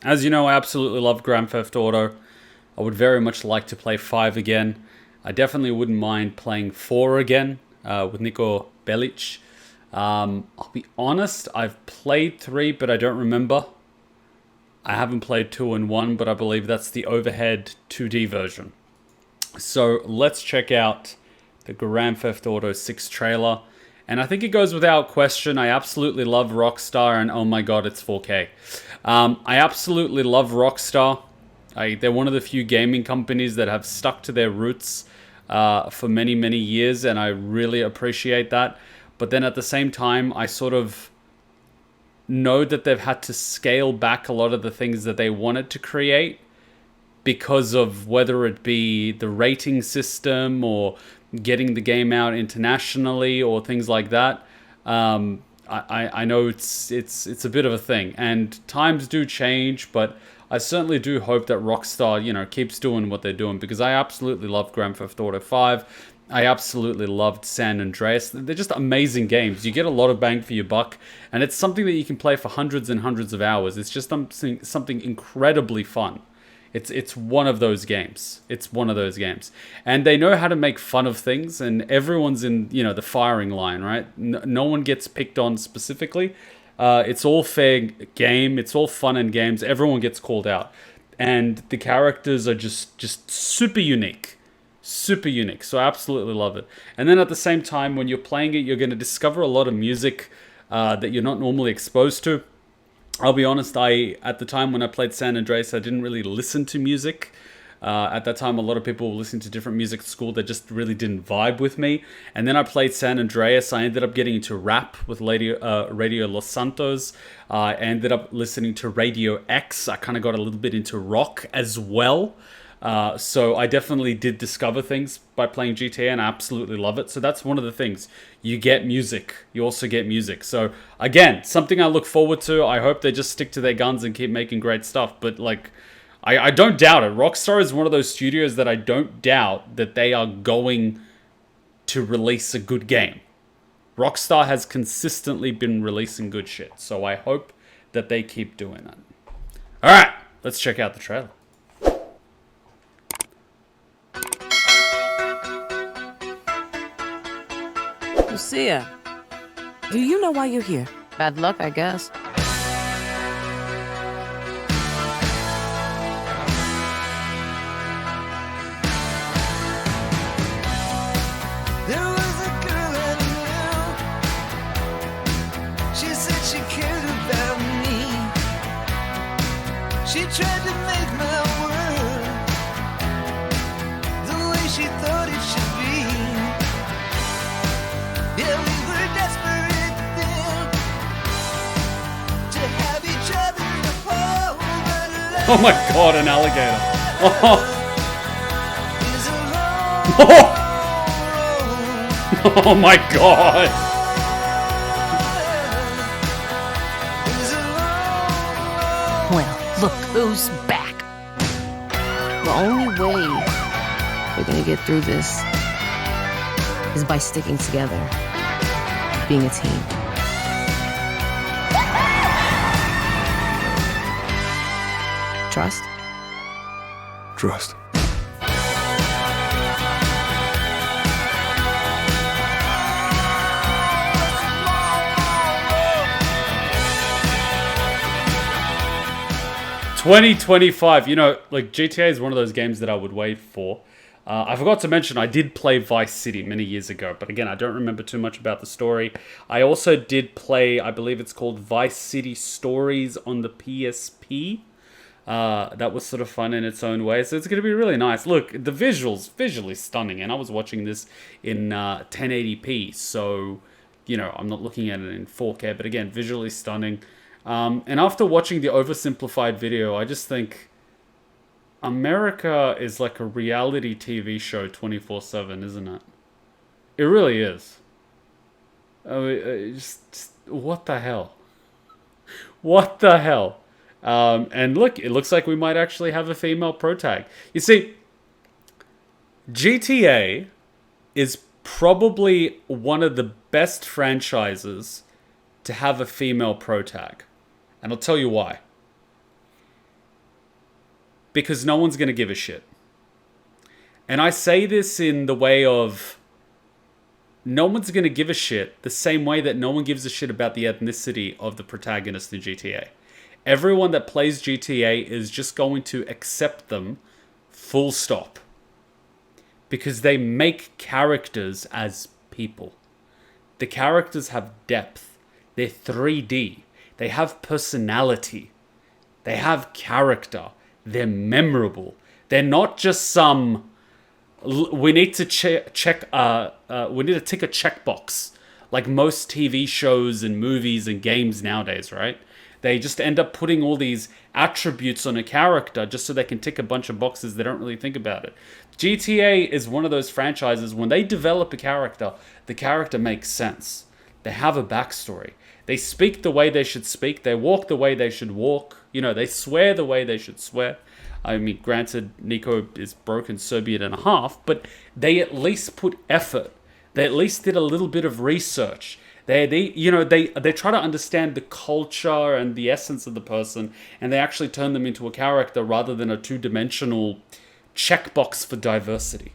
As you know, I absolutely love Grand Theft Auto. I would very much like to play 5 again. I definitely wouldn't mind playing 4 again with Niko Bellic. I'll be honest, I've played 3, but I don't remember. I haven't played 2 and 1, but I believe that's the overhead 2D version. So let's check out the Grand Theft Auto 6 trailer. And I think it goes without question, I absolutely love Rockstar, and oh my god, it's 4K. I absolutely love Rockstar. They're one of the few gaming companies that have stuck to their roots for many, many years, and I really appreciate that. But then at the same time, I sort of know that they've had to scale back a lot of the things that they wanted to create because of whether it be the rating system or getting the game out internationally or things like that. I know it's a bit of a thing, and times do change, but I certainly do hope that Rockstar, keeps doing what they're doing, because I absolutely love Grand Theft Auto 5. I absolutely loved San Andreas. They're just amazing games. You get a lot of bang for your buck, and it's something that you can play for hundreds and hundreds of hours. It's just something incredibly fun. It's one of those games. It's one of those games. And they know how to make fun of things, and everyone's in, the firing line, right? No one gets picked on specifically. It's all fair game. It's all fun and games. Everyone gets called out. And the characters are just super unique. Super unique. So I absolutely love it. And then at the same time, when you're playing it, you're going to discover a lot of music that you're not normally exposed to. I'll be honest, at the time when I played San Andreas, I didn't really listen to music. At that time, a lot of people were listening to different music at school that just really didn't vibe with me. And then I played San Andreas. I ended up getting into rap with Radio Los Santos. I ended up listening to Radio X. I kind of got a little bit into rock as well. So I definitely did discover things by playing GTA, and I absolutely love it. So that's one of the things. You get music. You also get music. So again, something I look forward to. I hope they just stick to their guns and keep making great stuff. But I don't doubt it. Rockstar is one of those studios that I don't doubt that they are going to release a good game. Rockstar has consistently been releasing good shit. So I hope that they keep doing that. All right, let's check out the trailer. Lucia, do you know why you're here? Bad luck, I guess. There was a girl I knew. She said she cared about me. She tried to make my world the way she thought it should be. Yeah, we were desperate then to have each other to hold, but love Oh my god, an alligator. Oh, is a long oh my god. is a long Well, look who's back. The only way we're gonna get through this is by sticking together, being a team. Trust? Trust. $20.25. GTA is one of those games that I would wait for. I forgot to mention, I did play Vice City many years ago, but again, I don't remember too much about the story. I also did play, I believe it's called Vice City Stories on the PSP. That was sort of fun in its own way, so it's going to be really nice. Look, the visually stunning, and I was watching this in 1080p, so, I'm not looking at it in 4K, but again, visually stunning. And after watching the oversimplified video, I just think America is like a reality TV show 24/7, isn't it? It really is. I mean, just what the hell? What the hell? And look, it looks like we might actually have a female pro tag. You see, GTA is probably one of the best franchises to have a female pro tag. And I'll tell you why. because no one's going to give a shit. And I say this in the way of no one's going to give a shit the same way that no one gives a shit about the ethnicity of the protagonist in GTA. Everyone that plays GTA is just going to accept them full stop. Because they make characters as people. The characters have depth. They're 3D. They have personality. They have character. They're memorable. They're not just some... We need to we need to tick a checkbox. Like most TV shows and movies and games nowadays, right? They just end up putting all these attributes on a character just so they can tick a bunch of boxes. They don't really think about it. GTA is one of those franchises, when they develop a character, the character makes sense. They have a backstory. They speak the way they should speak. They walk the way they should walk. You know, they swear the way they should swear. I mean, granted, Nico is broken Serbian and a half, but they at least put effort. They at least did a little bit of research. They try to understand the culture and the essence of the person, and they actually turn them into a character rather than a two-dimensional checkbox for diversity.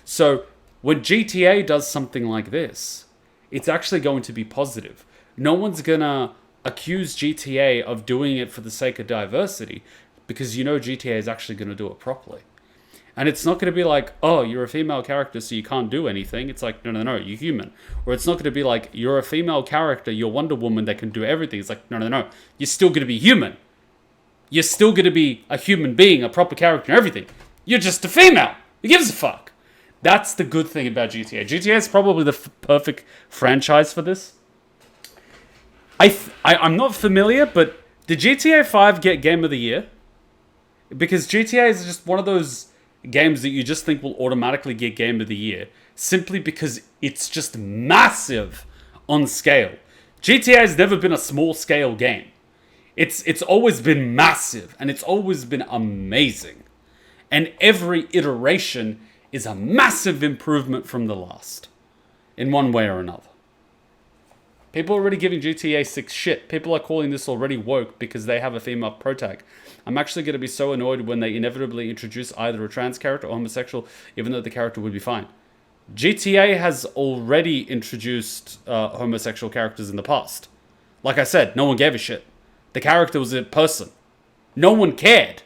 So when GTA does something like this, it's actually going to be positive. No one's gonna accuse GTA of doing it for the sake of diversity, because GTA is actually going to do it properly. And it's not going to be like, oh, you're a female character, so you can't do anything. It's like, no, you're human. Or it's not going to be like, you're a female character, you're Wonder Woman that can do everything. It's like, no. You're still going to be human. You're still going to be a human being, a proper character and everything. You're just a female. Who gives a fuck? That's the good thing about GTA. GTA is probably the perfect franchise for this. I'm not familiar, but did GTA 5 get Game of the Year? Because GTA is just one of those games that you just think will automatically get Game of the Year, simply because it's just massive on scale. GTA has never been a small scale game. It's always been massive, and it's always been amazing. And every iteration is a massive improvement from the last, in one way or another. People are already giving GTA 6 shit. People are calling this already woke because they have a female protag. I'm actually going to be so annoyed when they inevitably introduce either a trans character or homosexual, even though the character would be fine. GTA has already introduced homosexual characters in the past. Like I said, no one gave a shit. The character was a person. No one cared.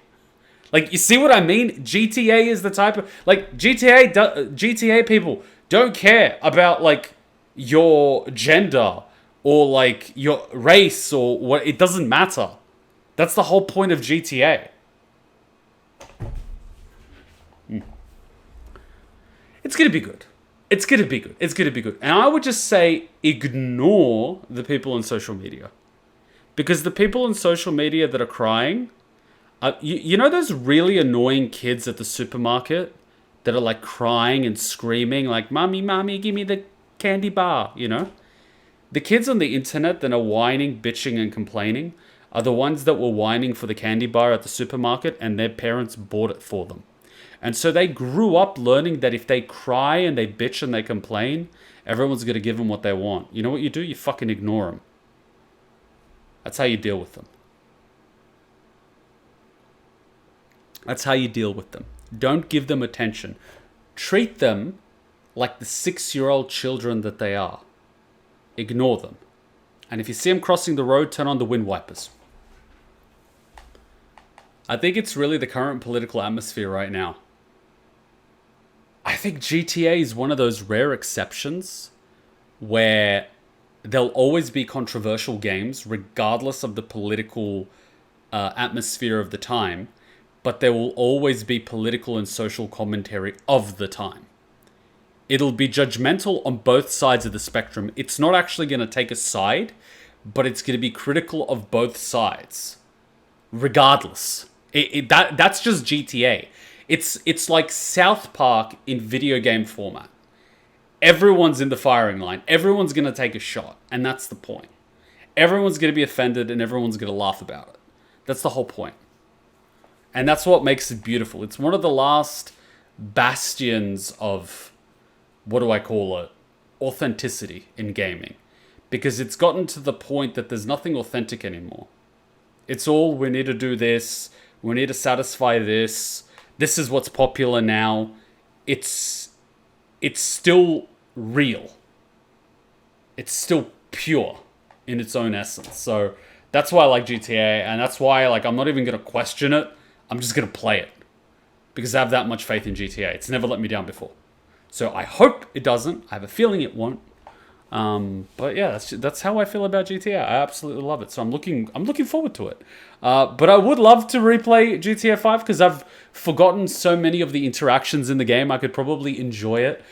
Like, you see what I mean? GTA is the type of... Like, GTA people don't care about, like, your gender or, like, your race or what. It doesn't matter. That's the whole point of GTA. It's going to be good. It's going to be good. It's going to be good. And I would just say ignore the people on social media. Because the people on social media that are crying... you know those really annoying kids at the supermarket that are like crying and screaming like, Mommy, give me the candy bar, you know? The kids on the internet that are whining, bitching, and complaining are the ones that were whining for the candy bar at the supermarket and their parents bought it for them. And so they grew up learning that if they cry and they bitch and they complain, everyone's going to give them what they want. You know what you do? You fucking ignore them. That's how you deal with them. That's how you deal with them. Don't give them attention. Treat them like the 6-year-old children that they are. Ignore them. And if you see them crossing the road, turn on the wind wipers. I think it's really the current political atmosphere right now. I think GTA is one of those rare exceptions where there'll always be controversial games, regardless of the political atmosphere of the time. But there will always be political and social commentary of the time. It'll be judgmental on both sides of the spectrum. It's not actually going to take a side, but it's going to be critical of both sides. Regardless. That's just GTA. It's like South Park in video game format. Everyone's in the firing line. Everyone's going to take a shot. And that's the point. Everyone's going to be offended and everyone's going to laugh about it. That's the whole point. And that's what makes it beautiful. It's one of the last bastions of, what do I call it, authenticity in gaming. Because it's gotten to the point that there's nothing authentic anymore. It's all, we need to do this, We need to satisfy this. This is what's popular now. It's still real. It's still pure in its own essence. So that's why I like GTA, and that's why like I'm not even gonna question it. I'm just gonna play it because I have that much faith in GTA. It's never let me down before. So I hope it doesn't. I have a feeling it won't. But yeah, that's how I feel about GTA. I absolutely love it. So I'm looking forward to it. But I would love to replay GTA 5 because I've forgotten so many of the interactions in the game. I could probably enjoy it.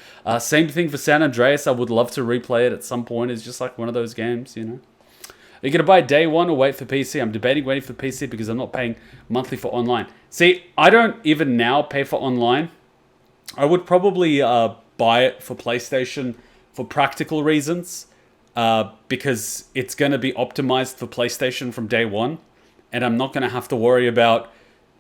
Same thing for San Andreas. I would love to replay it at some point. It's just like one of those games, you know. Are you going to buy day one or wait for PC? I'm debating waiting for PC because I'm not paying monthly for online. See, I don't even now pay for online. I would probably buy it for PlayStation for practical reasons because it's going to be optimized for PlayStation from day one. And I'm not going to have to worry about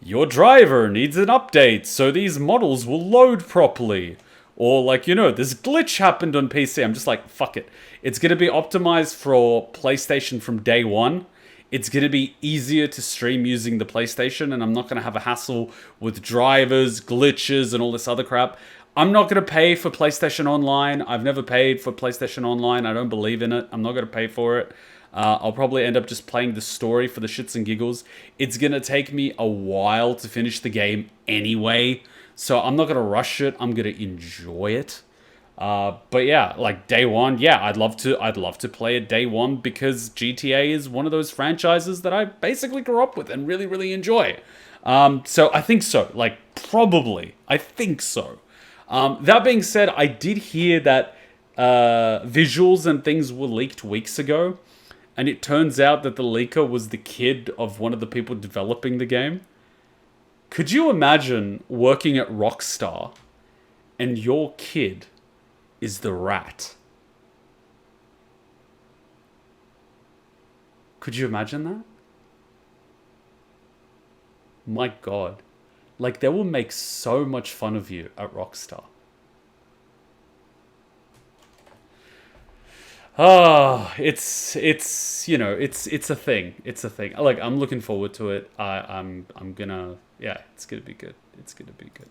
your driver needs an update so these models will load properly. Or like, you know, this glitch happened on PC. I'm just like, fuck it. It's going to be optimized for PlayStation from day one. It's going to be easier to stream using the PlayStation, and I'm not going to have a hassle with drivers, glitches, and all this other crap. I'm not going to pay for PlayStation Online. I've never paid for PlayStation Online. I don't believe in it. I'm not going to pay for it. I'll probably end up just playing the story for the shits and giggles. It's going to take me a while to finish the game anyway, so I'm not going to rush it. I'm going to enjoy it. But yeah, like day one, yeah, I'd love to play it day one because GTA is one of those franchises that I basically grew up with and really, really enjoy. So I think so. Like, probably. I think so. That being said, I did hear that visuals and things were leaked weeks ago, and it turns out that the leaker was the kid of one of the people developing the game. Could you imagine working at Rockstar and your kid is the rat? Could you imagine that? My God. Like, they will make so much fun of you at Rockstar. It's you know, it's a thing. It's a thing. Like, I'm looking forward to it. I'm gonna, yeah, it's gonna be good. It's gonna be good.